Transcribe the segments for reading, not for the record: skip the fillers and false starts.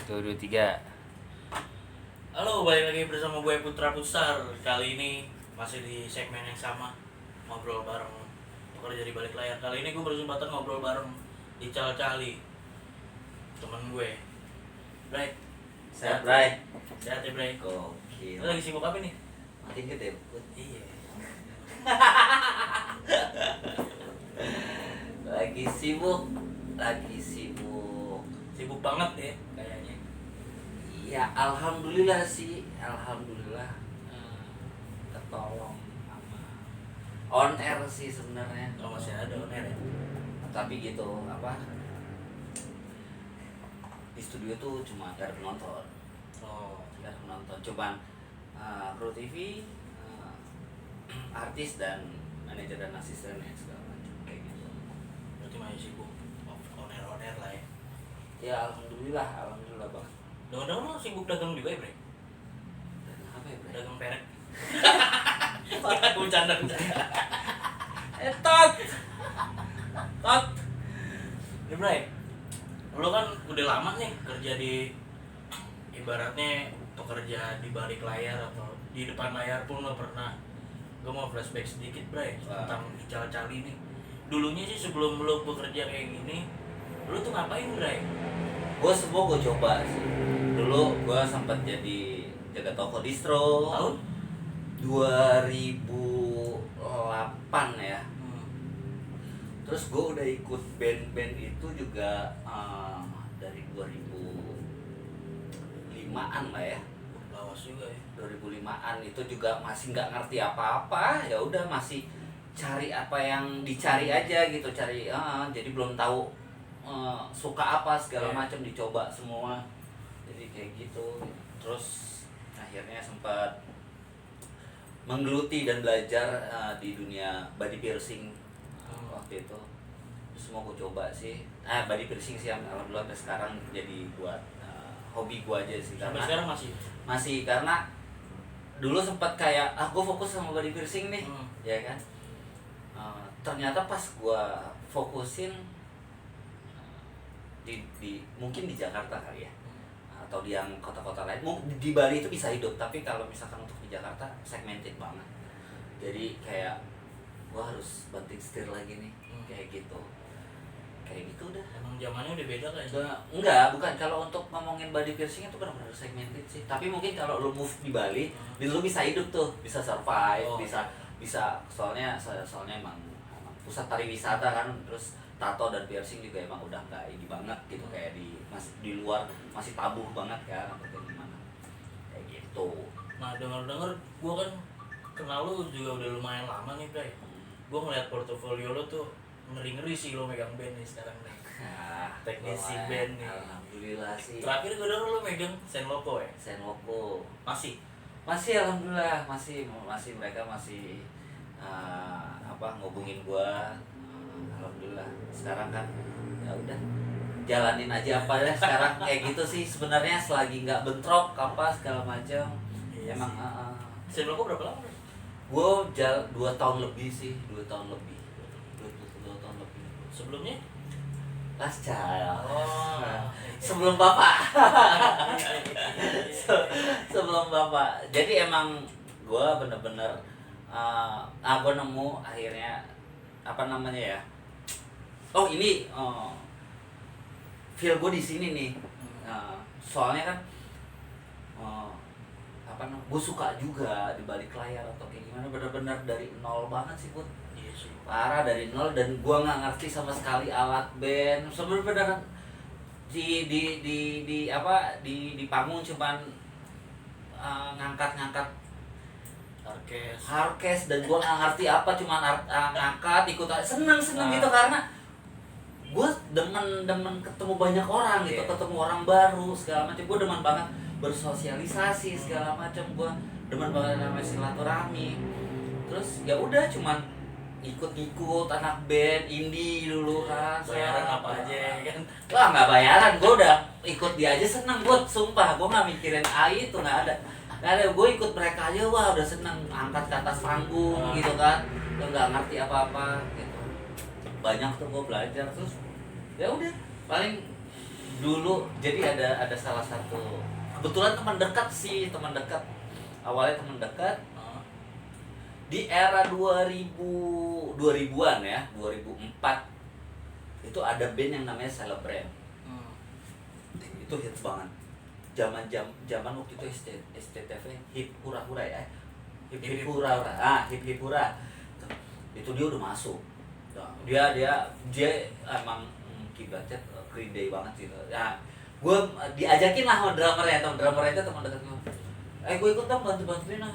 Satu, dua, tiga. Halo, balik lagi bersama gue Putra Pusar. Kali ini masih di segmen yang sama, ngobrol bareng pekerja di balik layar. Kali ini gue berkesempatan ngobrol bareng Ical Cali, temen gue. Bray, Sehat, Bray. Sehat ya, Bray. Gokil. Lo lagi sibuk apa nih? Makin gede, Put. Iya. Lagi sibuk. Sibuk banget ya kayaknya. Ya, alhamdulillah sih. Alhamdulillah. Ketolong sama on air sih sebenarnya. Kalau masih ada on air ya. Tapi gitu, apa? Di studio tuh cuma gak ada penonton. Oh, Gak ada penonton. Cuman kru TV, artis dan manajer dan asistennya segala macam kayak gitu. berarti masih sibuk on air lah ya. Ya alhamdulillah banget. Dengar-dengar lo sibuk dagang juga ya, Bray? Dan apa ya, Bray? Dagang perek. Bercanda. Tot. Ya, Bray, lo kan udah lama nih kerja di, ibaratnya pekerja di balik layar atau di depan layar pun lo pernah. Gue mau flashback sedikit, Bray, tentang Ical Cali nih. Dulunya sih sebelum lo bekerja kayak gini, lo tuh ngapain, Bray? Gue semua gue coba sih. Dulu gue sempat jadi jaga toko distro. Tahun? 2008 ya. Terus gue udah ikut band-band itu juga dari 2005-an lah ya. Lawas juga ya. 2005-an itu juga masih nggak ngerti apa-apa. Ya udah masih cari apa yang dicari aja gitu, cari jadi belum tahu suka apa segala macam, dicoba semua. Jadi kayak gitu. Terus akhirnya sempat menggeluti dan belajar di dunia body piercing waktu itu. Semua gue coba sih. Body piercing sih alhamdulillah sampai sekarang jadi buat hobi gue aja sih. Sampai Karena sekarang masih karena dulu sempat kayak gue fokus sama body piercing nih, ya kan. Ternyata pas gue fokusin di mungkin di Jakarta kali ya, atau di yang kota-kota lain. Di Bali itu bisa hidup, tapi kalau misalkan untuk di Jakarta segmented banget. Jadi kayak gue harus banting setir lagi nih, kayak gitu udah. emang zamannya udah beda kan ya? Enggak, bukan. Kalau untuk ngomongin body piercing itu benar-benar segmented sih. Tapi mungkin kalau lu move di Bali, lu bisa hidup tuh, bisa survive, bisa soalnya emang pusat pariwisata kan. Terus tato dan piercing juga emang udah nggak ini banget gitu, kayak di luar masih tabu banget kan, atau gimana kayak gitu. Nah, dengar gue kan kenal lu juga udah lumayan lama nih, Bray. Gue ngeliat portofolio lo tuh ngeri-ngeri sih, lo megang band nih sekarang nih. Teknisi band nih. Alhamdulillah sih. Terakhir gue denger lo megang Senloko ya? Senloko Masih? alhamdulillah masih mereka masih ngubungin gua. Alhamdulillah sekarang kan ya udah jalanin aja apa ya sekarang kayak gitu sih sebenarnya, selagi nggak bentrok apa segala macam. Iya Emang Senloko berapa lama? gua 2 tahun lebih sih, 2 tahun lebih. Sebelumnya? Last Child. Oh. Sebelum bapak. Sebelum bapak. Jadi emang gua bener-bener gua nemu akhirnya apa namanya ya, ini feel gue di sini nih. Soalnya kan gue suka juga di balik layar atau kayak gimana, bener-bener dari nol banget sih, Put. Iya sih. Parah dari nol, dan gue nggak ngerti sama sekali alat band. Sebenarnya di panggung cuman ngangkat harkes, dan gue nggak ngerti apa, cuman ngangkat ikut seneng gitu, karena gue demen ketemu banyak orang gitu, ketemu orang baru segala macam. Gue demen banget bersosialisasi segala macam, gue demen banget namanya silaturahmi. Terus ya udah cuman ikut anak band indie dulu kan. Bayaran apa aja kan? Wah, nggak bayaran, gue udah ikut dia aja seneng, gue sumpah gue nggak mikirin itu, nggak ada. Gue ikut mereka aja, wah udah seneng, angkat ke atas panggung gitu kan, gue nggak ngerti apa-apa gitu. Banyak tuh gue belajar. Terus ya udah paling dulu jadi ada salah satu kebetulan teman dekat sih, teman dekat, awalnya teman dekat di era 2000-an ya, 2004 itu ada band yang namanya Celebrate. Itu hits banget. Zaman waktu itu SCTV hip hura hura ya. Hip hura hura. Hip hura. Itu dia udah masuk. Dia emang kibatnya Green Day banget gitu. Ya, gue diajakin lah sama drummernya, itu teman dekat gue. Gue ikut dong bantuin lah.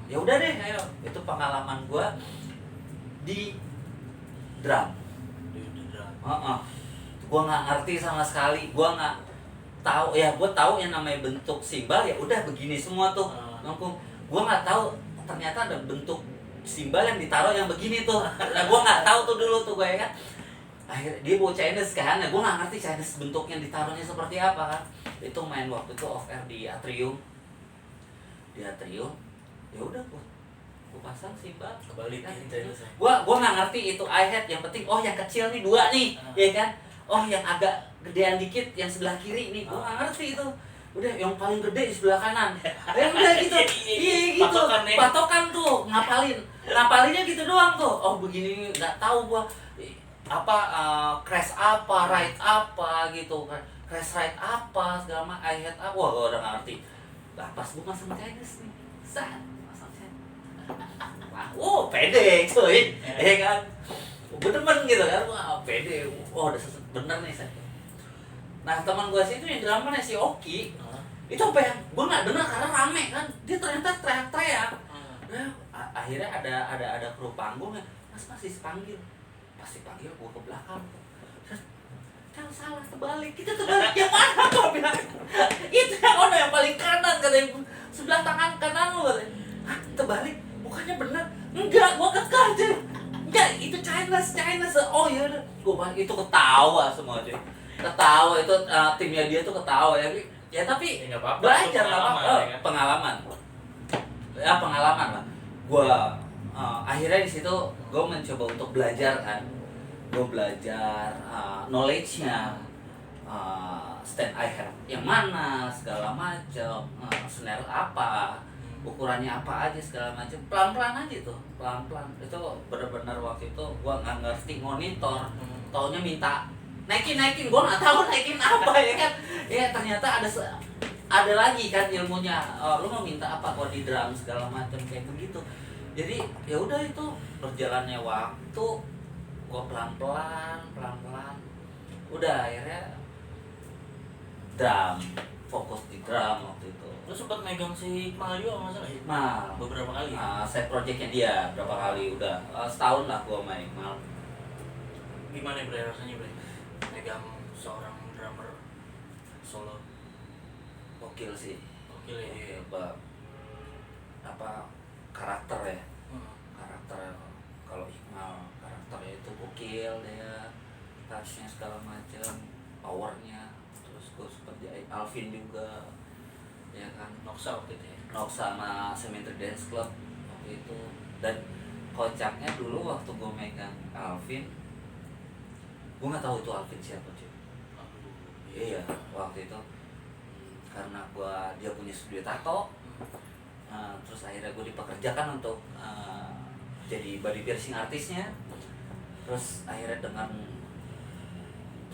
Ya udah deh, ayo. Itu pengalaman gue di drum. Gue nggak ngerti sama sekali, gue nggak tahu ya, gue tahu yang namanya bentuk simbal ya udah begini semua tuh, gue nggak tahu ternyata ada bentuk simbal yang ditaruh yang begini tuh, nah gue nggak tahu tuh dulu tuh gue ya kan, akhirnya dia bawa Chinese kan, nah gue nggak ngerti Chinese bentuknya ditaruhnya seperti apa kan, itu main waktu itu off air di Atrium, ya udah gue pasang simbal kebalik gitu. Gua nggak ngerti itu hi-hat, yang penting yang kecil nih 2 nih, ya kan, yang agak gedean dikit yang sebelah kiri nih, gua nggak ngerti itu, udah yang paling gede di sebelah kanan, ya udah gitu, iya gitu, patokan tuh, ngapalinnya gitu doang tuh, begini, nggak tahu gua apa, crash apa, right apa gitu, crash right apa, segala macam, hi-hat apa, gua udah nggak ngerti, lah pas gua masang Chinese nih, pede cuy, ya kan, gue demen gitu kan, pede, udah bener nih saya. Nah teman gue sih itu yang drummernya si Oki, itu apa yang gue nggak dengar karena rame kan, dia ternyata teriak-teriak. Nah, akhirnya ada kru panggungnya, mas dipanggil, pasti panggil gue ke belakang. Kan salah, terbalik, kita terbalik yang mana kau bilang? Itu yang paling kanan katanya, sebelah tangan kanan lu katanya. Terbalik, bukannya benar? Enggak, gua aja. Enggak, itu Chinese. Oh iya udah. Gua itu ketawa semua cuy. Ketawa itu timnya dia tuh ketawa ya. Ya tapi ya, apa-apa, belajar pengalaman. Ya pengalaman lah. Gua akhirnya di situ gua mencoba untuk belajar kan. Gua belajar knowledge-nya. Stand I have yang mana segala macam, snare apa, ukurannya apa aja segala macam, pelan-pelan aja tuh, pelan-pelan. Itu benar-benar waktu itu gua nggak ngerti monitor, taunya minta naikin, gua nggak tahu naikin apa ya kan, ya ternyata ada lagi kan ilmunya, lu mau minta apa kok di drum segala macam kayak begitu. Jadi ya udah itu berjalannya waktu, gua pelan-pelan, udah akhirnya drum, fokus di drum waktu itu. Lu sempat megang si Hikmal juga masalah Hikmal beberapa kali. Side projectnya dia berapa kali udah, setahun lah gua main Hikmal. Gimana bre rasanya bre? Megang seorang drummer solo. Gokil sih. Gokil ya dia. Apa karakter ya? Karakter kalau Hikmal karakternya itu gokil, dia touchnya segala macam, powernya. Terus gue seperti Alvin juga, ya kan, Noksa waktu itu ya. Noksa sama Cemetery Dance Club waktu itu. Dan kocaknya dulu waktu gue megang Alvin, gue nggak tahu itu Alvin siapa cuy. Iya waktu itu karena dia punya studio tato, terus akhirnya gue dipekerjakan untuk jadi body piercing artisnya. Terus akhirnya dengan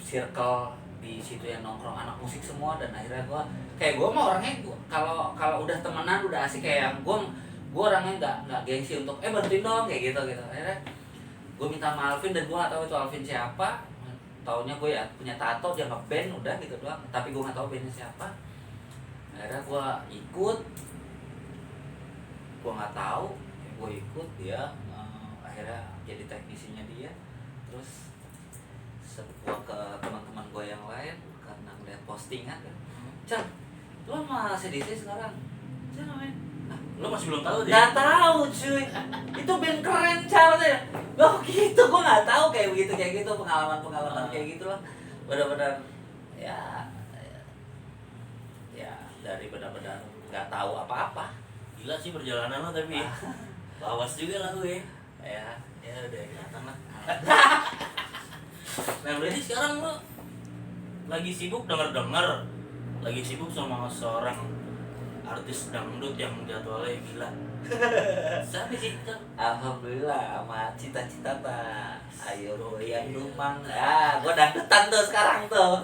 circle di situ yang nongkrong anak musik semua, dan akhirnya gue mah orangnya kalau udah temenan udah asik, kayak gue orangnya nggak gengsi untuk bantuin dong kayak gitu. Akhirnya gue minta sama Alvin, dan gue nggak tahu itu Alvin siapa. Taunya gue ya punya tato, dia nge-band udah gitu doang, tapi gue nggak tahu bandnya siapa. Akhirnya gue ikut, gue nggak tahu, gue ikut dia, akhirnya jadi teknisinya dia. Terus gue ke teman-teman gue yang lain karena ngeliat postingan kan, Chan, lu sama CDC sekarang? Chan main? Lu masih belum tahu deh? Nggak tahu cuy, itu band keren caranya. Gitu, gue nggak tahu kayak gitu pengalaman kayak gitu lah. Benar-benar ya dari benar-benar nggak tahu apa-apa. Gila sih perjalanan lo, tapi lawas juga lah gue. Ya udah kelihatan lah. Nah berarti sekarang lo lagi sibuk lagi sibuk sama seorang artis dangdut yang jadwalnya gila. Siapa sih itu? Alhamdulillah sama cita-cita ta. Ayo goyang lumang. Gua dangdutan tuh sekarang tuh.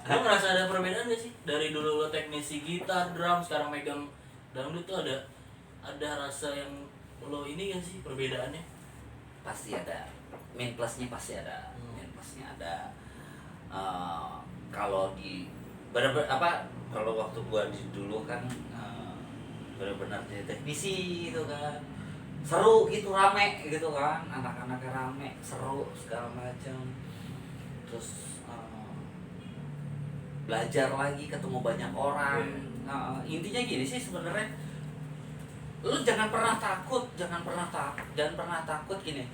Lo merasa ada perbedaan gak sih dari dulu lo teknisi gitar, drum, sekarang megang dangdut tuh ada rasa yang lo ini gak sih perbedaannya? Pasti ada. Main plusnya pasti ada. Main plusnya ada. Kalau di kalau waktu gua dulu kan benar-benar jadi teknisi gitu kan, seru gitu, rame gitu kan, anak-anaknya rame, seru segala macam. Terus belajar lagi, ketemu banyak orang. Intinya gini sih sebenarnya, lu jangan pernah takut gini.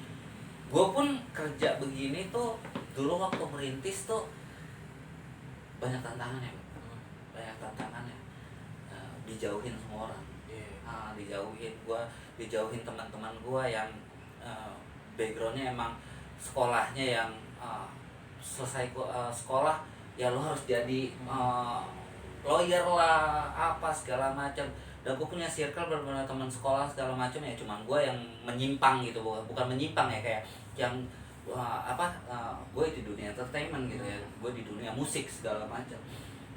Gue pun kerja begini tuh dulu waktu merintis tuh banyak tantangannya. Dijauhin semua orang. Dijauhin teman-teman gue yang backgroundnya emang sekolahnya yang selesai sekolah ya lo harus jadi lawyer lah, apa segala macam. Dan gue punya circle benar-benar teman sekolah segala macam ya, cuman gue yang menyimpang gitu, bukan menyimpang ya, kayak yang gue di dunia entertainment gitu ya, gue di dunia musik segala macam.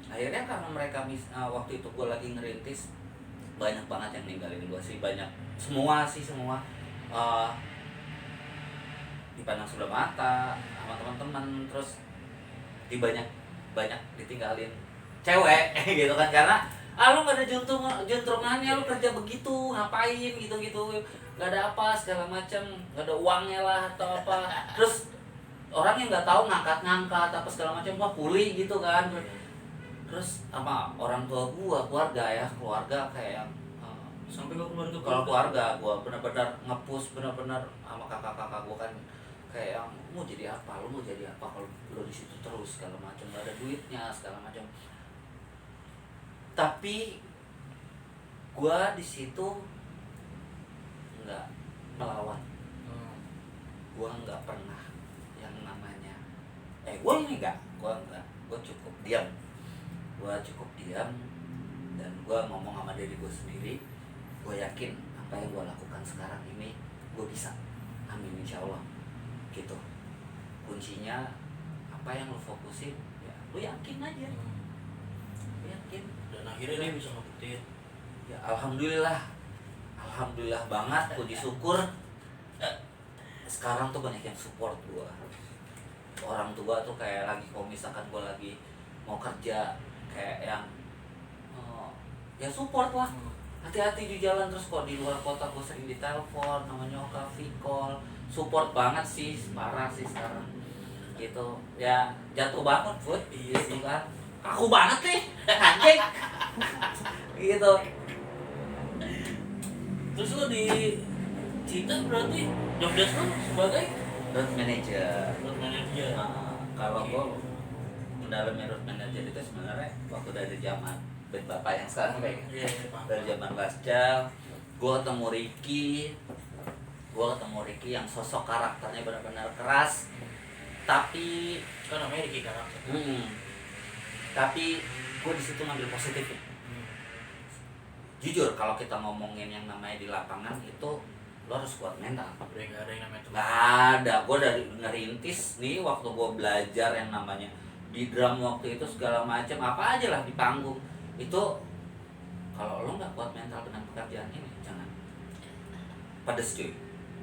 Akhirnya karena mereka waktu itu gue lagi ngerintis, banyak banget yang ninggalin gue sih, semua dipandang sebelah mata sama teman-teman, terus banyak ditinggalin cewek gitu kan, karena lu gak ada juntrungannya, lu kerja begitu ngapain gitu gak ada apa segala macam, gak ada uangnya lah atau apa. Terus orang yang nggak tahu ngangkat apa segala macam, wah kuli gitu kan. Terus sama orang tua gua, keluarga kayak yang Sampai ke keluarga. kalau keluarga gua benar-benar nge-push, benar-benar sama kakak-kakak gua kan kayak yang lu mau jadi apa kalau lu di situ terus segala macam, gak ada duitnya segala macam. Tapi gua di situ nggak melawan. Gua nggak pernah yang namanya gua cukup diam. Dan gue ngomong sama diri gue sendiri, gue yakin apa yang gue lakukan sekarang ini gue bisa, amin insya Allah gitu. Kuncinya apa yang lo fokusin ya lo yakin aja, lo yakin, Dan akhirnya dia bisa ngebuktiin. ya alhamdulillah banget, puji syukur. Sekarang tuh banyak yang support gue, orang tua tuh kayak lagi kalau misalkan gue lagi mau kerja kayak yang ya support lah, hati-hati di jalan. Terus kok di luar kota gue sering ditelepon namanya coffee call, support banget sih, parah sih sekarang gitu ya, jatuh banget Bud gitu kan, aku banget nih anjing gitu. Terus lo di Cita berarti job desk lo sebagai Road manager. Kalau Oke. gue mendalami road manager itu sebenarnya waktu dari zaman band bapak yang sekarang kayak dari zaman Lascal, gue ketemu Ricky yang sosok karakternya benar-benar keras, tapi Kan namanya Ricky karakter. tapi gue di situ ngambil positifnya. Jujur kalau kita ngomongin yang namanya di lapangan itu lo harus kuat mental. Udah gak ada yang namanya teman. Gak ada, gue dari ngerintis nih waktu gue belajar yang namanya di drum waktu itu segala macam apa aja lah di panggung itu, kalau lo nggak kuat mental dengan pekerjaan ini jangan. Pedes cuy,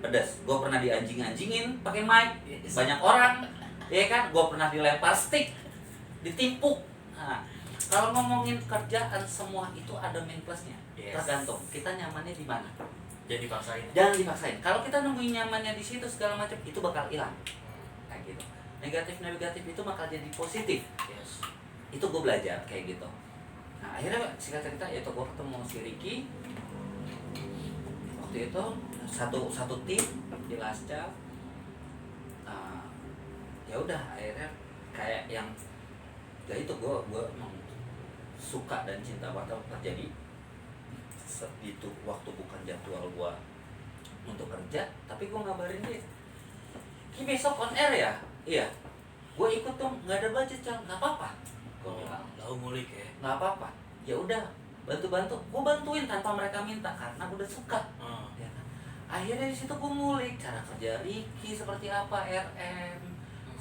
pedes. Gue pernah dianjing-anjingin pakai mic banyak orang, ya kan? Gue pernah dilempar stick, ditimpuk. Nah, kalau ngomongin kerjaan semua itu ada main plusnya. Yes. Tergantung kita nyamannya di mana. Jadi paksain. Jangan dipaksain. Kalau kita nemuin nyamannya di situ segala macam itu bakal hilang. Kayak gitu. Negatif itu bakal jadi positif. Yes. Itu gue belajar kayak gitu. Nah akhirnya singkat cerita yaitu gue ketemu si Ricky. Waktu itu satu tim di Lascal. Ya udah akhirnya kayak yang ya itu gue emang suka dan cinta banget terjadi itu waktu bukan jadwal gue untuk kerja, tapi gue ngabarin dia, Ki besok on air ya? Iya. gue ikut dong, nggak ada budget Cal, nggak apa-apa. Gue bilang Lalu ngulik ya. nggak apa-apa, ya udah bantu-bantu, gue bantuin tanpa mereka minta karena udah suka. Ya kan? Akhirnya di situ gue ngulik cara kerja Ricky seperti apa, RM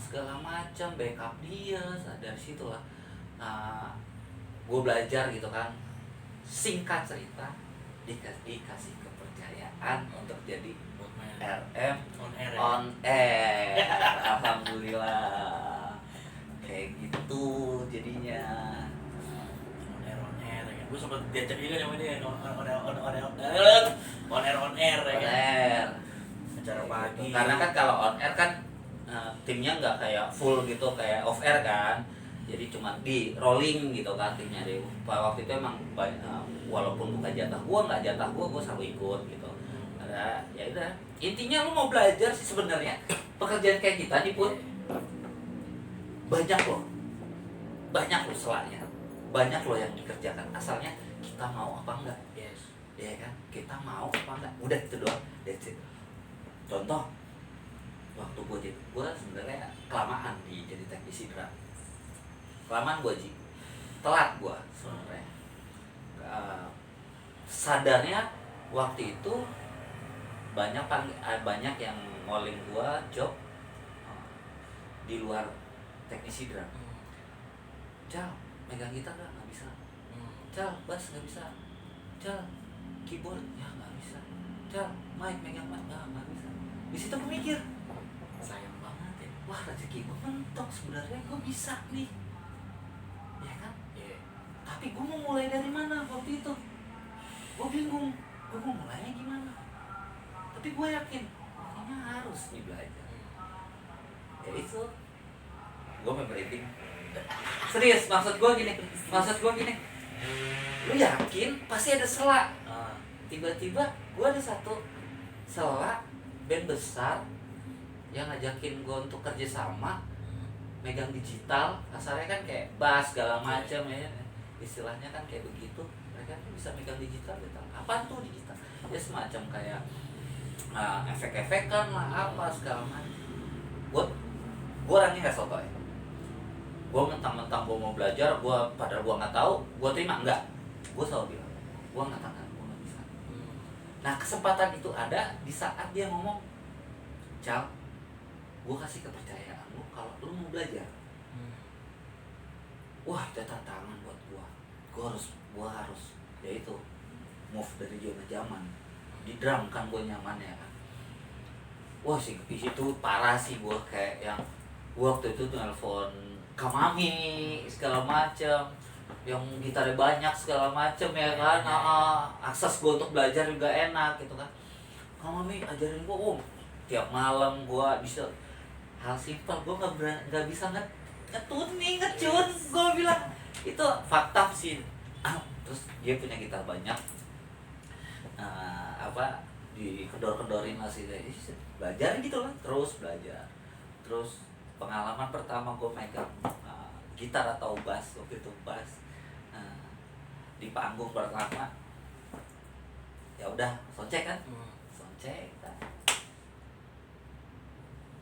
segala macam, backup dia. Dari situ lah gue belajar gitu kan. Singkat cerita, dikasih kepercayaan untuk jadi RM On air. on air. Alhamdulillah kayak gitu jadinya. On air ya. Gue sempat diajak juga sama dia on air ya kan. Air Acara pagi. karena kan kalau on air kan timnya nggak kayak full gitu, kayak off air kan, jadi cuma di rolling gitu kan timnya. Di waktu itu emang walaupun bukan jatah gua, nggak jatah gua selalu ikut gitu. Ada ya udah, intinya lu mau belajar sih sebenarnya. Pekerjaan kayak kita nih pun banyak loh selanya, banyak loh yang dikerjakan, asalnya kita mau apa enggak. Yes. Ya kan, kita mau apa enggak, udah itu doang, that's it. Contoh, waktu gue sebenarnya kelamaan di jadi teknisi drum, kelamaan gue telat gue sebenarnya. Sadarnya waktu itu banyak yang ngoling gue job di luar teknisi drum. Cal, megang gitar nggak bisa. Cal, bass nggak bisa. Cal, keyboard ya nggak bisa. Cal, mic megang mic nggak bisa. Di situ gue mikir, sayang banget ya. Wah, rezeki gue mentok, sebenarnya gue bisa nih, ya kan? Yeah. Tapi gue mau mulai dari mana waktu itu? Gue bingung, gue mau mulainya gimana? Tapi gue yakin, pokoknya harus nih belajar. Ya itu, gue memberitahu. Serius, maksud gue gini. Lu yakin pasti ada sela. Tiba-tiba gue ada satu sela band besar yang ngajakin gue untuk kerja sama, megang digital, asalnya kan kayak bass segala macam ya, istilahnya kan kayak begitu. Mereka tuh bisa megang digital gitu. Apa tuh digital? Ya semacam kayak efek-efekan lah, apa segala macam. Gue orangnya nggak sotoy. Gue mentang-mentang gue mau belajar, padahal gue nggak tahu, gue terima enggak. Gue selalu bilang, gue nggak tahu, gue nggak bisa. Nah, kesempatan itu ada di saat dia ngomong, Cal, gue kasih kepercayaan lu kalau lu mau belajar. Wah, itu tantangan buat gue. Gue harus yaitu move dari zona zaman. Di drum kan gue nyaman ya kan. Wah, sih di situ parah sih gue, kayak yang waktu itu telepon Kamami segala macam, yang gitarnya banyak segala macam ya kan. Akses gue untuk belajar juga enak gitu kan. Kamami ajarin gue, tiap malam gue bisa hal simpel, gue nggak bisa ngetuning, ngecun, gue bilang itu fakta sih. Terus dia punya gitar banyak, dikedor-kedorin masih belajar gitu lah, terus belajar. Terus pengalaman pertama gue megang gitar atau bass, waktu itu bass di panggung pertama, ya udah soundcheck kan, soundcheck kan.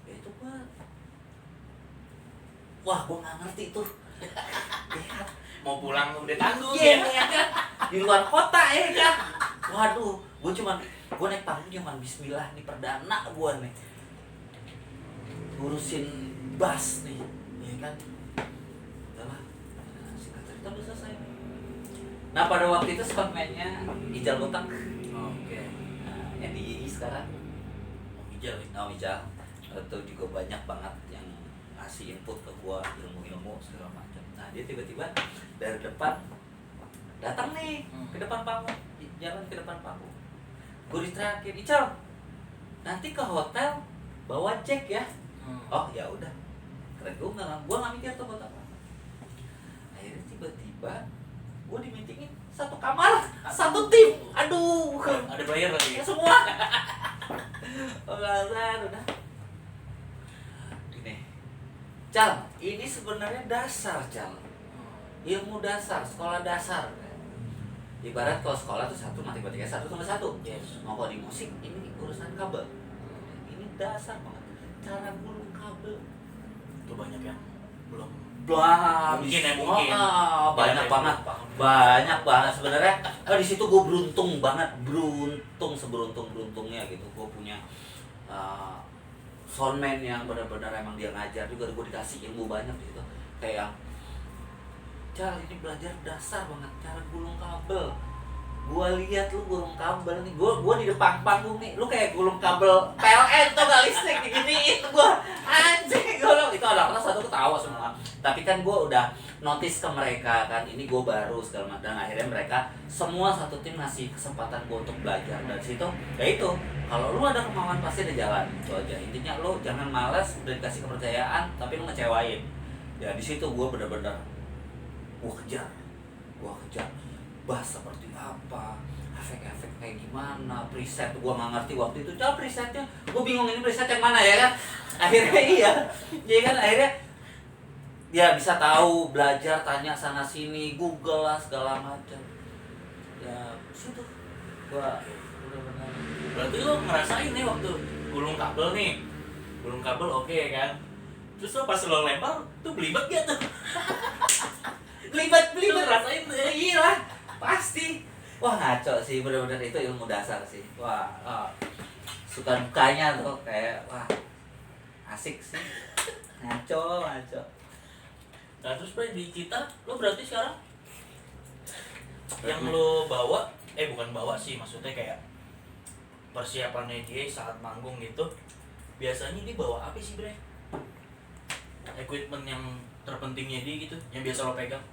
Ya itu gue, wah gue nggak ngerti tuh. Ya, Mau pulang udah tanggung ya ya. kan, di luar kota ya kan. Waduh, gue naik panggung cuman bismillah nih, perdana gue nih ngurusin bass nih, ya kan. Udahlah, singkat cerita udah selesai. Nah, pada waktu itu frontman-nya Ijal Botak. Oke. Yang di YI sekarang. Hijau. Ijal. Itu juga banyak banget yang ngasih input ke gua, ilmu-ilmu segala macam. Nah, dia tiba-tiba dari depan datang nih ke depan panggung, jalan ke depan panggung. Gue diteriakin, Ical, nanti ke hotel bawa cek ya. Oh ya udah, keren. Gue nggak mikir tuh buat apa. Akhirnya tiba-tiba gue dimeetingin satu kamar, satu tim. Aduh, Ada bayar lagi. ya semua. Udah. Gini, Cal, ini sebenarnya dasar, Cal. Ilmu dasar, sekolah dasar. Ibarat kalau sekolah tuh 1 matematika 1+1. Yes. Mau di musik ini urusan kabel. Ini dasar banget. Cara gulung kabel. Itu banyak yang belum Mungkin mungkin. banyak Ya, banget, paham. banyak banget sebenarnya. Di situ gue beruntung banget, seberuntung-beruntungnya gitu. Gue punya soundman yang benar-benar emang dia ngajar juga, gue dikasih ilmu banyak di situ. Kayak yang Cal, ini belajar dasar banget cara gulung kabel. Gua lihat lu gulung kabel nih, gua di depan panggung nih, lu kayak gulung kabel PLN tuh gak listrik diginiin gua. Anjing gua itu anak-anak satu ketawa semua. Tapi kan gua udah notice ke mereka kan, ini gua baru segala macam, dan akhirnya mereka semua satu tim ngasih kesempatan gua untuk belajar. Dan situ ya itu, kalau lu ada kemauan pasti ada jalan. Itu aja. Intinya lu jangan malas, udah dikasih kepercayaan tapi lu ngecewain. Ya di situ gua bener-bener gua kejar bahas seperti apa, efek-efek kayak gimana, preset gua nggak ngerti waktu itu. Coba presetnya gua bingung, ini preset yang mana ya kan. Akhirnya iya kan, akhirnya ya bisa tahu, belajar, tanya sana sini, Google lah segala macam. Ya situ gua benar-benar. Berarti lo ngerasain nih waktu gulung kabel oke kan, terus lo pas lo lempar tuh belibet gak tuh? Belibet Rasain tuh ya? iya lah pasti. Wah ngaco sih, benar-benar itu ilmu dasar sih. Wah suka dukanya tuh kayak wah asik sih. ngaco Nah terus di Cita lo berarti sekarang yang lo bawa, bukan bawa sih, maksudnya kayak persiapannya dia saat manggung gitu, biasanya dia bawa apa sih bre? Equipment yang terpentingnya dia gitu, yang biasa lo pegang?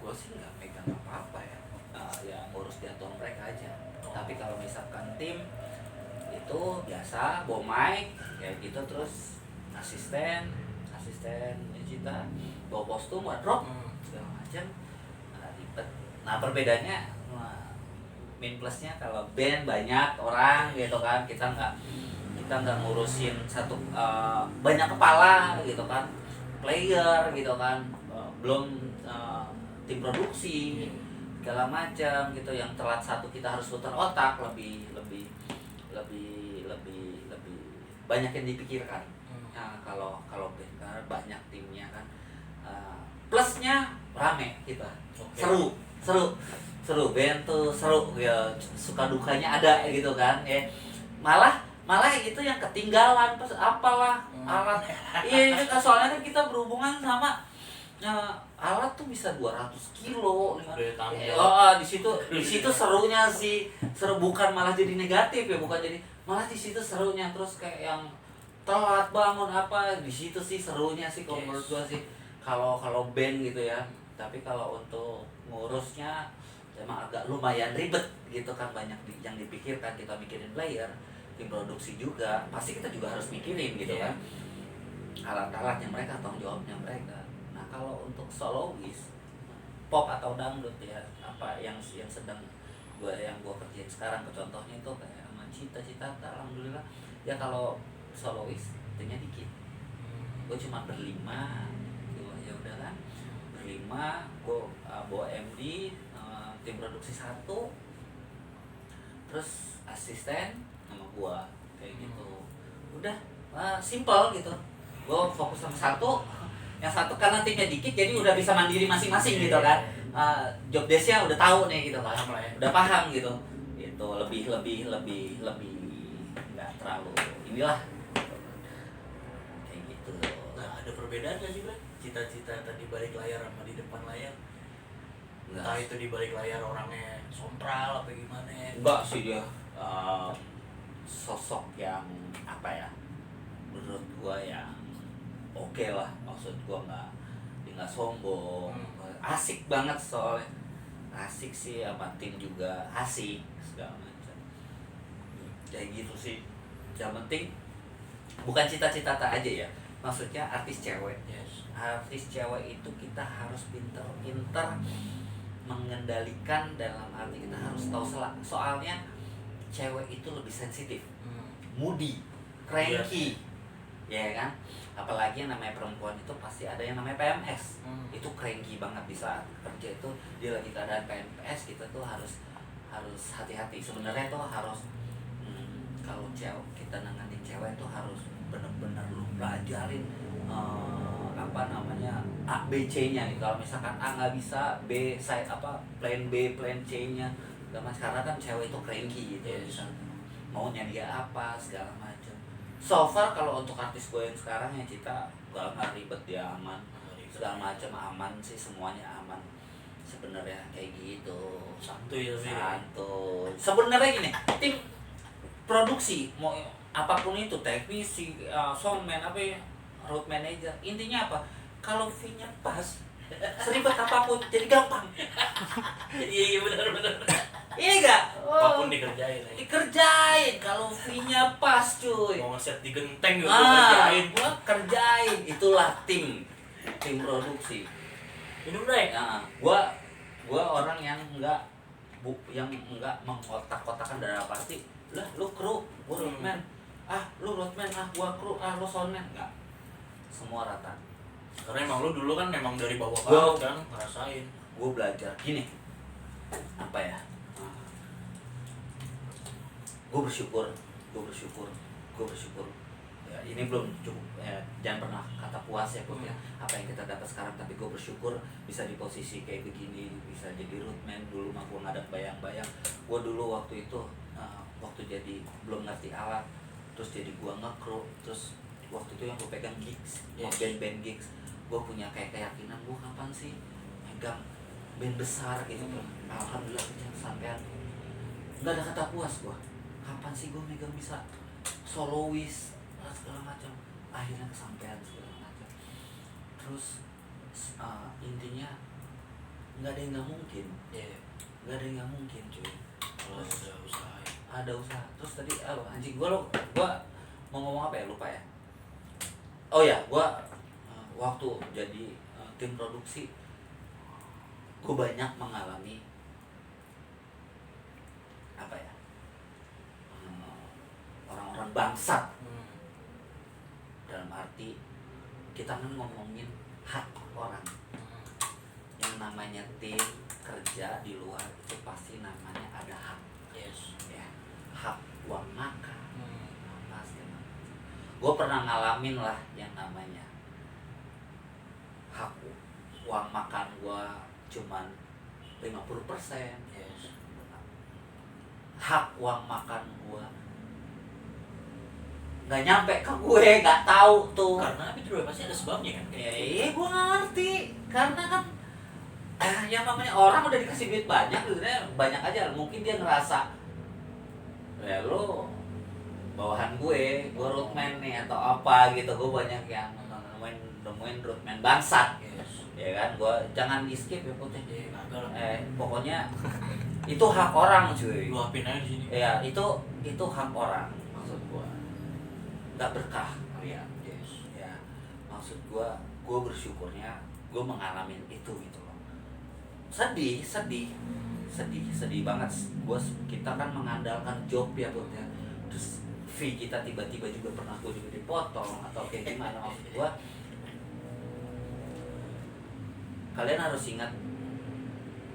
Gue sih nggak megang apa-apa ya, ya ngurus jadwal mereka aja. Tapi kalau misalkan tim itu biasa bawa mic kayak gitu, terus asisten Cita bawa kostum, wardrobe segala macam. Ribet. Nah perbedaannya, min plusnya kalau band banyak orang gitu kan, kita nggak ngurusin satu banyak kepala gitu kan, player gitu kan, belum tim produksi segala macam gitu. Yang telat satu kita harus putar otak, lebih banyak yang dipikirkan. Nah, kalau band karena banyak timnya kan, plusnya rame kita. Okay. seru band tuh seru ya, suka dukanya ada gitu kan ya. Malah itu yang ketinggalan pas apalah alat. Iya itu soalnya kan kita berhubungan sama alat tuh bisa 200 kilo. Di situ serunya sih. Seru, bukan malah jadi negatif ya, bukan jadi, malah di situ serunya. Terus kayak yang telat bangun apa, di situ sih serunya sih kalau menurut gua sih. Kalau band gitu ya. Tapi kalau untuk ngurusnya emang agak lumayan ribet gitu kan, banyak yang dipikirkan. Kita mikirin player, tim produksi juga, pasti kita juga harus mikirin gitu kan, alat-alatnya mereka, tanggung jawabnya mereka. Nah kalau untuk solois pop atau dangdut ya, apa yang sedang gua kerjain sekarang, contohnya itu kayak sama Cita alhamdulillah ya. Kalau solois timnya dikit, gua cuma berlima ya udah kan, berlima. Gua bawa MD, tim produksi 1, terus asisten sama gua kayak gitu. Udah simple gitu. Gua fokus sama satu, yang satu karena timnya dikit jadi udah bisa mandiri masing-masing gitu kan. Job desk-nya udah tahu nih gitu kan, udah paham gitu. Itu lebih nggak terlalu inilah kayak gitu. Nah ada perbedaan nggak sih bre, cita-cita tadi balik layar sama di depan layar? Entah itu di balik layar orangnya sompral apa gimana ya? Enggak sih, dia sosok yang apa ya, menurut gua yang oke lah. Maksud gua nggak sombong, asik banget soalnya. Asik sih, sama tim juga asik segala macam. Kayak gitu sih. Yang penting bukan cita-cita aja ya, maksudnya artis cewek. Artis cewek itu kita harus pinter mengendalikan, dalam arti kita harus tahu soalnya cewek itu lebih sensitif, moody, cranky, ya kan. Apalagi yang namanya perempuan itu pasti ada yang namanya PMS. Itu cranky banget di saat kerja itu, dia lagi keadaan PMS, kita tuh harus hati-hati. Sebenarnya tuh harus kalau kita nanganin cewek tuh harus bener-bener lu belajar ngajarin apa namanya A B C nya nih. Kalau misalkan A nggak bisa, B side apa plan B plan C nya. Karena kan cewek itu cranky gitu, bisa maunya dia apa segala macam. So far kalau untuk artis gue yang sekarang ya Cita nggak ribet, dia aman segala macam, aman sih, semuanya aman sebenarnya kayak gitu. Santuy tapi Santuy sebenarnya gini, tim produksi mau apapun itu, teknisi, soundman, apa ya, road manager, intinya apa, kalau fee-nya pas, seribet apapun jadi gampang. iya benar Iya gak? apapun dikerjain aja. Dikerjain kalau fee-nya pas cuy. Mau ngeset di genteng juga kerjain. Gua kerjain. Itulah tim produksi. Minum Ray. Nah, gua orang yang enggak mengkotak-kotakan dalam arti lah lu kru, gua roadman. Lu roadman, gua kru, lu soundman. Enggak. Semua rata. Karena emang lu dulu kan emang dari bawah Gua- banget kan ngerasain. Gua belajar gini. Apa ya? Gue bersyukur ya, ini belum cukup ya, jangan pernah kata puas ya Put ya, apa yang kita dapat sekarang, tapi gue bersyukur bisa di posisi kayak begini, bisa jadi roadman. Dulu mah gue nggak ada bayang-bayang. Gue dulu waktu itu waktu jadi belum ngerti alat, terus jadi gue nge-crew, terus waktu itu yang gue pegang gigs, band-band gigs, gue punya kayak keyakinan gue kapan sih megang band besar gitu kan. Alhamdulillah sampean nggak ada kata puas gue, kapan sih gue megang bisa solois segala macam, akhirnya kesampaian segala macam. Terus intinya nggak ada yang nggak mungkin, nggak ada yang nggak mungkin cuy. Kalau ada usaha ya. Ada usaha. Terus tadi anjing gue mau ngomong apa ya, lupa ya. Oh ya, gue waktu jadi tim produksi gue banyak mengalami apa ya, orang-orang bangsat. Dalam arti kita kan ngomongin hak orang. Yang namanya tim kerja di luar itu pasti namanya ada hak. Yes. Ya, hak uang makan, apa segala macam. Gue pernah ngalamin lah yang namanya hak uang makan gue cuman 50%. Yes. Hak uang makan gue nggak nyampe ke gue, nggak tahu tuh. Karena itu juga pasti ada sebabnya kan. Gue nggak ngerti. Karena kan yang namanya orang udah dikasih duit banyak, sebenarnya banyak aja. Mungkin dia ngerasa ya lo bawahan gue roadman nih atau apa gitu. Gue banyak yang nemuin roadman bangsat. Yes. Ya kan, gue jangan di skip ya Putih. Agak lah. Pokoknya itu hak orang cuy. Luapin aja di sini. Ya itu hak orang, maksud gue. Nggak berkah kalian. Yes. Ya, maksud gue bersyukurnya gue mengalami itu gitu loh. Sedih banget. Kita kan mengandalkan job ya Put ya. Terus fee kita tiba-tiba juga pernah gue juga dipotong atau kayak gimana. Maksud gue, kalian harus ingat,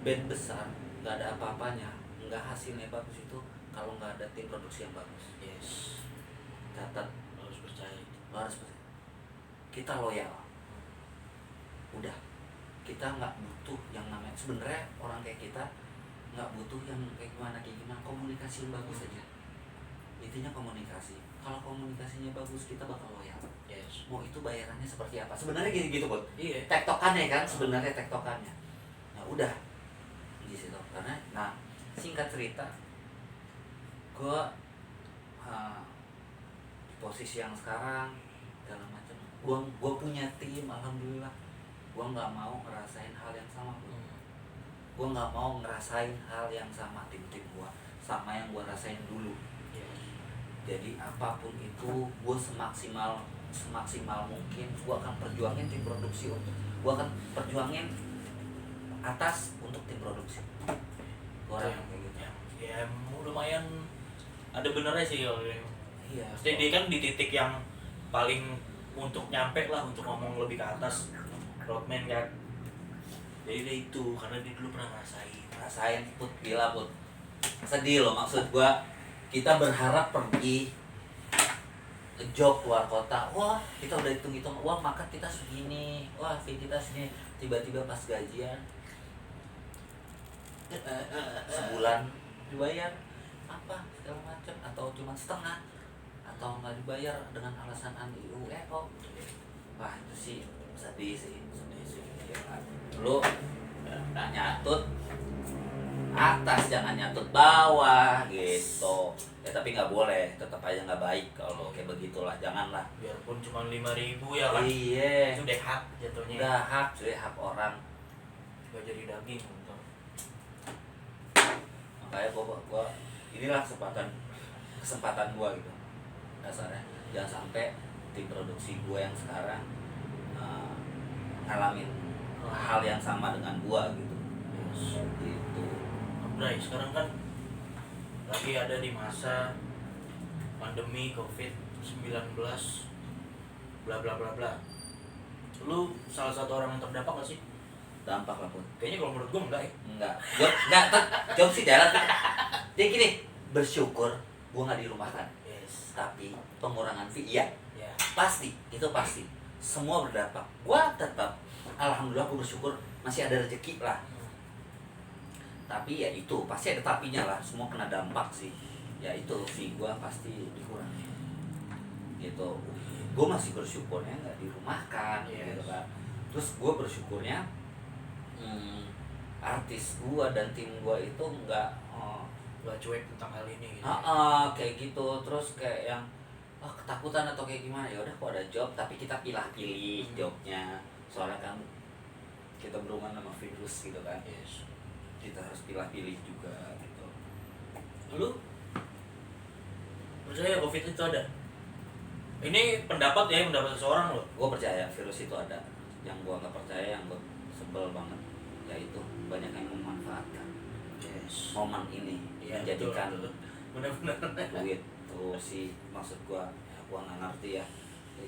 band besar nggak ada apa-apanya, nggak hasilnya bagus itu kalau nggak ada tim produksi yang bagus. Yes. Catat, Harus percaya. lo harus percaya. Kita loyal. Udah, kita nggak butuh yang namanya, sebenarnya orang kayak kita nggak butuh yang kayak gimana, komunikasi yang bagus aja. Intinya komunikasi. Kalau komunikasinya bagus, kita bakal loyal. Yes. Mau itu bayarannya seperti apa, sebenarnya gitu Bud. Iya. Tektokannya kan, sebenarnya tektokannya. Nah udah di situ. Karena singkat cerita, gue di posisi yang sekarang segala macam, gue punya tim, alhamdulillah. Gue nggak mau ngerasain hal yang sama Bud. Gue nggak mau ngerasain hal yang sama tim gue, sama yang gue rasain dulu. Jadi apapun itu, gue semaksimal mungkin gue akan perjuangin tim produksi. Gue akan perjuangin atas untuk tim produksi. Orang yang kayak gitu. Ya lumayan ada benernya sih kalau ini. Iya. Pasti dia kan di titik yang paling untuk nyampe lah, untuk ngomong lebih ke atas roadman kan. Jadi dia itu karena dia dulu pernah ngerasain. Put, gila Put. Sedih loh, maksud gue, kita berharap pergi job luar kota, wah kita udah hitung-hitung uang makan kita segini, wah fee kita segini, tiba-tiba pas gajian sebulan dibayar apa segala macam atau cuma setengah atau nggak dibayar dengan alasan anti UEO. Wah itu sih sedih sih ya kan. Lu nggak nyatut atas jangan nyatut bawah gitu ya, tapi nggak boleh, tetap aja nggak baik kalau kayak begitulah, janganlah. Biarpun cuma 5.000 ya kan, Iya itu udah hak jatuhnya, udah hak cuy, hak orang. gak jadi daging gitu. Makanya gua inilah kesempatan gua gitu dasarnya, jangan sampai tim produksi gua yang sekarang ngalamin hal yang sama dengan gua gitu. Yes. Gitu. Bray, sekarang kan lagi ada di masa pandemi COVID-19 bla bla bla bla. Lu salah satu orang yang terdampak gak sih? Dampak lah pun. Kayaknya kalau menurut gua enggak ya. Job sih jalan. Jadi gini, bersyukur gua nggak dirumahkan. Yes. Tapi pengurangan fee iya, Ya. pasti, itu pasti. Semua berdampak. Gua tetap alhamdulillah gua bersyukur masih ada rezeki lah. Tapi ya itu pasti ada tapinya lah, semua kena dampak sih. Ya itu fee gua pasti dikurangi. Gitu. Gua masih bersyukurnya nggak dirumahkan gitu kan. Terus gua bersyukurnya artis gua dan tim gua itu nggak Gak cuek tentang hal ini gitu. kayak gitu. Terus kayak yang ketakutan atau kayak gimana, ya udah kok ada job tapi kita pilih-pilih jobnya, soalnya kan kita berhubungan sama virus gitu kan. Yes. Kita harus pilih-pilih juga gitu. Lu percaya COVID itu ada? Ini pendapat ya, pendapat seseorang loh. Gue percaya virus itu ada. Yang gue nggak percaya, yang gue sebel banget, yaitu banyak yang memanfaatkan momen ini Ya, menjadikan benar-benar duit tuh sih. Maksud gue ya, gue nggak ngerti ya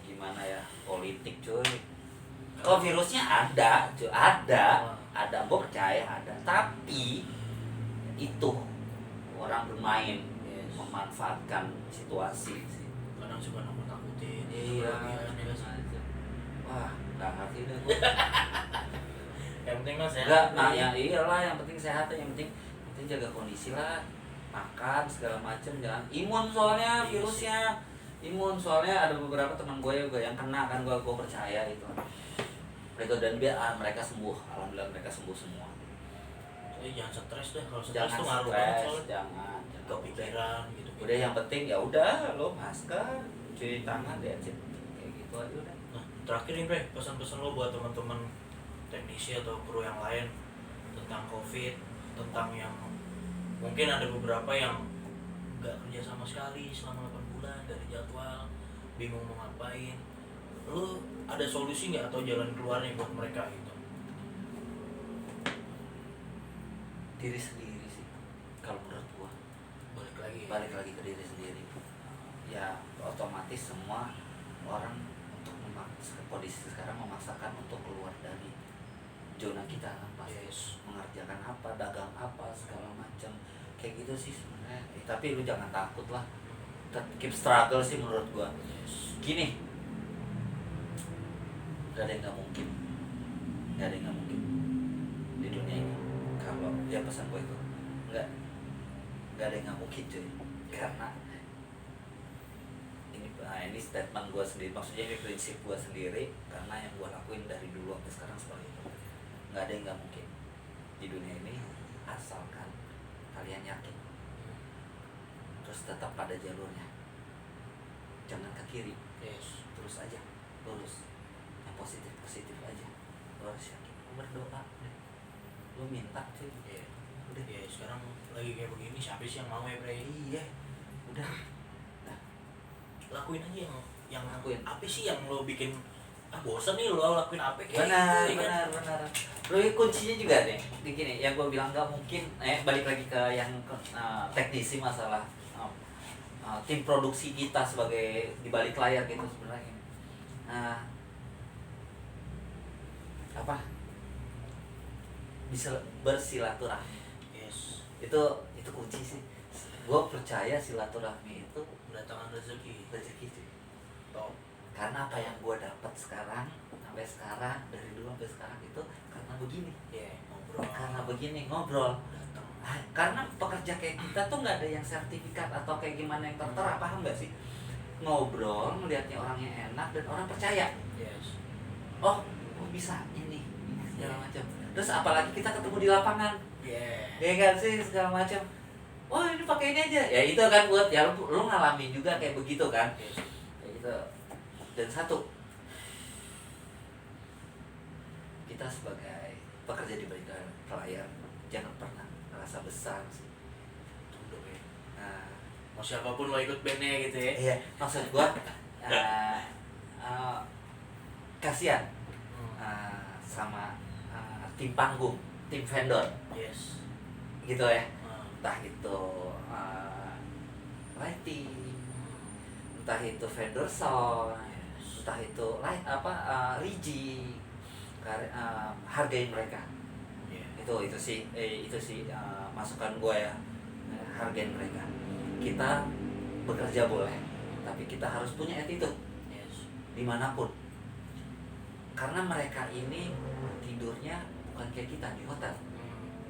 gimana ya politik cuy. Kalau virusnya ada cuy, ada, gue percaya ada, tapi itu orang bermain memanfaatkan situasi sih. Kadang suka nakut-nakutin. Iya. Wah, nggak ngerti deh gue. Yang penting mah sehat. Enggak, nah ya iyalah, yang penting sehat, yang penting jaga kondisi lah, makan segala macem, jangan imun soalnya virusnya, imun soalnya ada beberapa teman gue juga yang kena kan, gue percaya itu dan biar mereka sembuh, alhamdulillah mereka sembuh semua. Jadi jangan stres deh, kalau stres Jangan tuh ngaruh banget stres, soalnya. jangan Kepikiran gitu. udah yang penting ya udah lo masker, cuci tangan deh, kayak gitu aja udah. Nah, terakhir nih Bre, pesan-pesan lo buat teman-teman teknisi atau kru yang lain tentang COVID, tentang yang mungkin ada beberapa yang nggak kerja sama sekali selama 8 bulan dari jadwal, bingung mau ngapain. Lu ada solusi nggak atau jalan keluarnya buat mereka gitu? Diri sendiri sih kalau menurut gua, balik lagi ke diri sendiri ya. Otomatis semua orang untuk kondisi sekarang memaksakan untuk keluar dari zona kita apa, mengerjakan apa, dagang apa, segala macam kayak gitu sih sebenarnya. Tapi lu jangan takut lah, keep struggle sih menurut gua. Gini, gak ada yang nggak mungkin, di dunia ini. Kalau dia pesan gua itu nggak ada yang nggak mungkin cuy, karena ini statement gua sendiri, maksudnya ini prinsip gua sendiri, karena yang gua lakuin dari dulu sampai sekarang seperti itu. Nggak ada yang nggak mungkin di dunia ini, asalkan kalian yakin, terus tetap pada jalurnya, jangan ke kiri, terus aja lurus, yang positif aja, lo harus yakin, berdoa, lo minta sih. Udah ya, sekarang lagi kayak begini siapa sih yang mau ya Bre? Iya, udah lakuin aja yang lakuin. Apa sih yang lo bikin bosan nih lo lakuin apa kayak benar. Lo kuncinya juga nih di gini yang gue bilang nggak mungkin, balik lagi ke yang teknisi masalah tim produksi kita sebagai di balik layar gitu sebenarnya. Apa bisa bersilaturahmi, itu kunci sih. Gue percaya silaturahmi itu mendatangkan rezeki cuy. Top. Karena apa yang gue dapat sekarang sampai sekarang, dari dulu sampai sekarang itu karena begini. Ngobrol. Karena begini ngobrol. Datang. Karena pekerja kayak kita tuh nggak ada yang sertifikat atau kayak gimana yang tertera, paham nggak sih? Ngobrol, melihatnya orangnya enak dan orang percaya. Yes. Oh bisa ini segala macam. Terus apalagi kita ketemu di lapangan, ya kan sih segala macam. Oh ini pakai ini aja. Ya itu kan buat ya lu ngalamin juga kayak begitu kan. Yes. Kayak gitu. Dan satu, kita sebagai pekerja di balik layar jangan pernah merasa besar sih. Tunduk ya. Nah, Mau siapapun lo ikut bandnya gitu ya. iya, maksud gua kasihan sama tim panggung, tim vendor, Yes. gitu ya. Hmm. Entah itu lighting, entah itu vendor sound, entah itu rigi, hargain mereka. Yeah. Itu sih masukan gue ya. Hargain mereka. Kita bekerja boleh, tapi kita harus punya attitude Yes. dimanapun. Karena mereka ini tidurnya bukan kayak kita di hotel.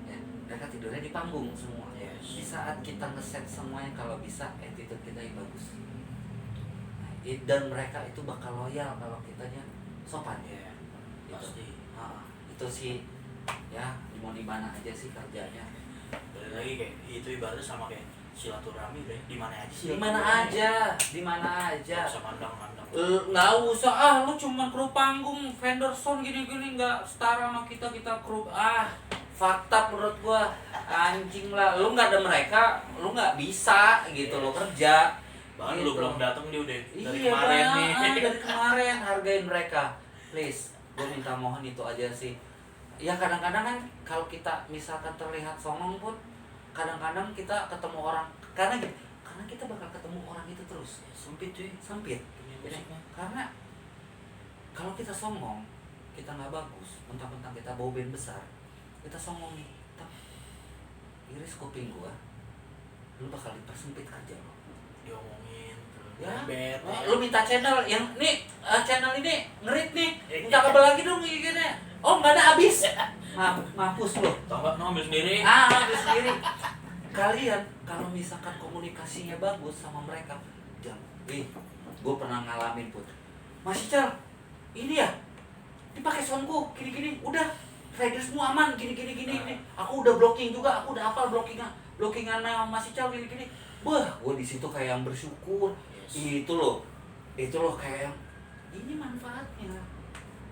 Ya, mereka tidurnya di panggung semua. Yes. Di saat kita ngeset semuanya, kalau bisa attitude kita yang bagus. Nah, dan mereka itu bakal loyal kalau kitanya sopan. Yeah. Gitu. Pasti. Itu sih ya, mau di mana aja sih kerjanya. Balik lagi kayak itu ibaratnya sama kayak silaturahmi deh. Di mana aja sih? Di mana aja, di mana aja. Nggak usah mandang-mandang. Nggak usah, lu cuma kru panggung, vendor sound gini-gini, nggak setara sama kita kru. Fakta menurut gua, anjing lah, lu nggak ada mereka, lu nggak bisa gitu lo kerja. Bahkan gitu. lu belum datang dia udah dari Iya, kemarin nih. dari kemarin, hargain mereka, please. Gua minta mohon itu aja sih. Ya kadang-kadang kan kalau kita misalkan terlihat songong pun, kadang-kadang kita ketemu orang, karena kita bakal ketemu orang itu terus. Sempit cuy. Sempit. Karena kalau kita songong, kita nggak bagus, mentang-mentang kita bawa band besar, kita songong nih, iris kuping gua, lu bakal dipersempit kerja lo. Diomongin Ya, bet, lu minta channel yang nih, channel ini ngerit nih, minta kabel lagi dong gini. Oh nggak ada habis, mampus lo. tau nggak ambil sendiri. Ambil sendiri. Kalian kalau misalkan komunikasinya bagus sama mereka, jangan. Gue pernah ngalamin put. Mas Ical, ini ya, dipakai soundku, gini-gini, udah, rider semua aman, gini. Aku udah blocking juga, aku udah hafal blockingannya Mas Ical gini-gini. Gue di situ kayak yang bersyukur. Yes. Itu loh kayak yang ini manfaatnya.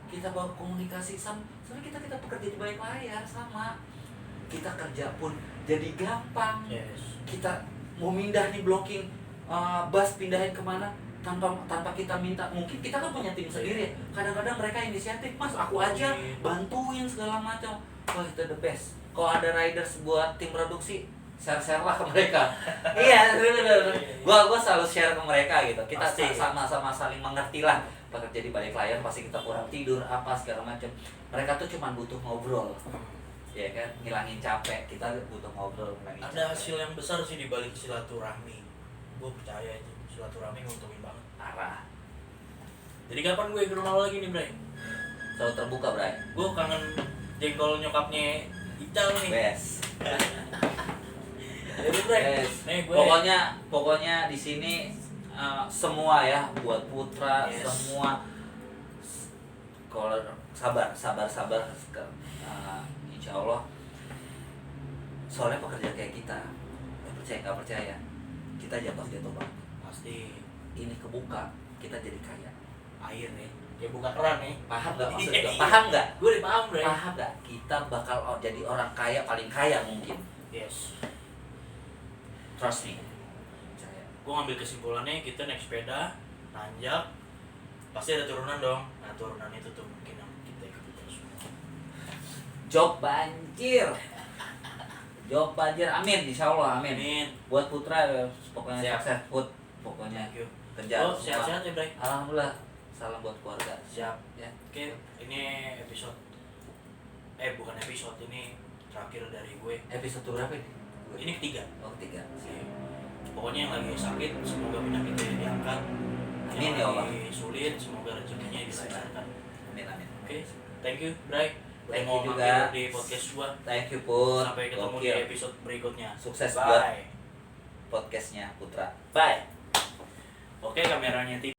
Kita bawa komunikasi soalnya kita pekerja di balik layar sama. Kita kerja pun jadi gampang. Yes. Kita mau mindah nih blocking bass pindahin kemana tanpa kita minta. Mungkin kita kan punya tim sendiri ya. Kadang-kadang mereka inisiatif, mas aku aja bantuin segala macam. Wah itu the best. Kalau ada riders buat tim produksi, share lah ke mereka. Iya bener. Gua selalu share ke mereka gitu. Kita sama-sama saling mengerti lah. Pekerja di balik layar pasti kita kurang tidur apa segala macam. Mereka tuh cuma butuh ngobrol. Ya kan, ngilangin capek, kita butuh ngobrol, ngilangin Ada capek. hasil yang besar sih di balik silaturahmi. Gue percaya itu silaturahmi nguntungin banget. Parah. Jadi kapan gue ke rumah lo lagi nih, Bray? Selalu terbuka, Bray. Gue kangen jengkol nyokapnya Ical nih. Best. Jadi Bray, Best. nih gue Pokoknya di sini semua ya buat Putra, Yes. semua kalau sabar. Insya Allah. Soalnya pekerja kayak kita, percaya nggak percaya, kita jatuh banget. pasti Ini kebuka, kita jadi kaya. air nih. Ya buka keran nih. Paham nggak maksud gue? Paham nggak? Gue udah paham, Bray. Paham nggak? Kita bakal jadi orang kaya, paling kaya mungkin. Yes. Trust me. Percaya. Gue ngambil kesimpulannya kita naik sepeda, nanjak, pasti ada turunan dong. Nah turunan itu tuh mungkin yang kita ikuti terus. Job banjir. Amin, insya Allah, amin. Amin. Buat Putra, pokoknya Siap. sukses Put. Pokoknya Thank you. kerja Oh, semua. sehat-sehat ya, Bray. Alhamdulillah. Salam buat keluarga. Siap. Ya. Oke, ini episode bukan episode, ini terakhir dari gue. Episode berapa ini? Ini ketiga. Oh, 3. Pokoknya yang lagi sakit semoga penyakitnya diangkat. Amin yang ya Allah. lagi sulit, semoga rezekinya dilancarkan. Amin amin. Oke, thank you, Bray. Udah Thank mau you mampir juga. di podcast gua. Thank you Put. Sampai ketemu di Gokil. episode berikutnya. Sukses Bye. buat podcastnya Putra. Bye. Oke, kameranya